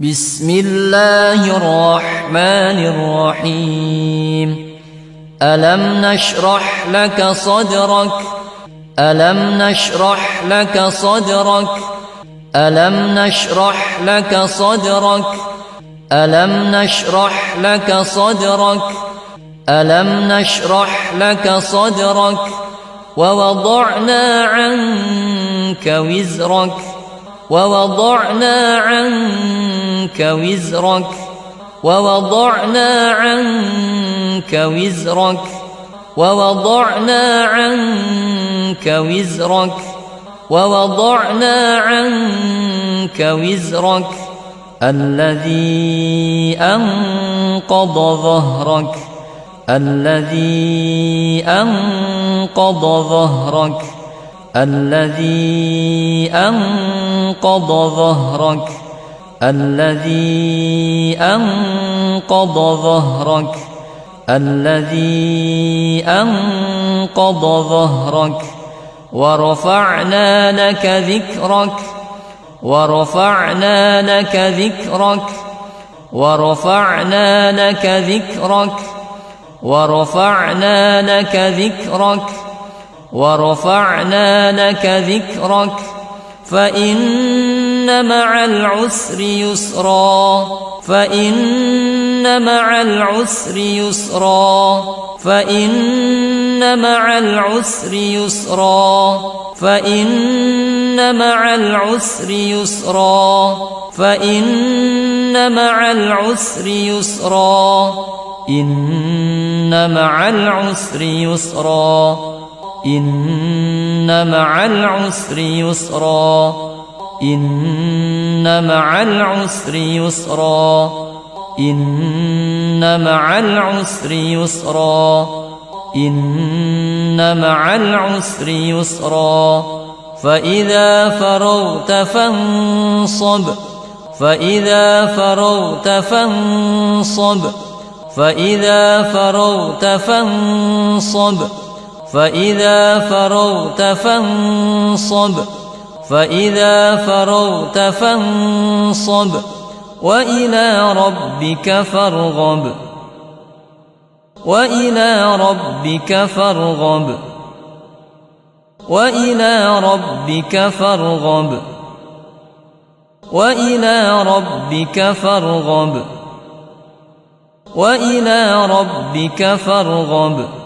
بسم الله الرحمن الرحيم. ألم نشرح لك صدرك ألم نشرح لك صدرك ألم نشرح لك صدرك ألم نشرح لك صدرك ألم نشرح لك صدرك ووضعنا عنك وزرك ووضعنا عنك وزرك ووضعنا عنك وزرك ووضعنا عنك وزرك ووضعنا عنك وزرك الذي أنقض ظهرك الذي أنقض ظهرك الذي أنقض ظهرك الذي أنقض ظهرك الذي أنقض ظهرك ورفعنا لك ذكرك ورفعنا لك ذكرك ورفعنا لك ذكرك ورفعنا لك ذكرك ورفعنا لك ذكرك فإن مع العسر يسرا فإن مع العسر يسرا فإن مع العسر يسرا فإن مع العسر يسرا فإن مع العسر يسرا إن مع العسر يسرا إن مع العسر يسرا إن مع العسر يسرا إن مع العسر يسرا إن مع العسر يسرا فإذا فرغت فانصب فإذا فرغت فانصب فإذا فرغت فانصب فإذا فرغت فانصب فإذا فرغت فانصب وإلى ربك فارغب وإلى ربك فارغب وإلى ربك فارغب وإلى ربك فارغب وإلى ربك فارغب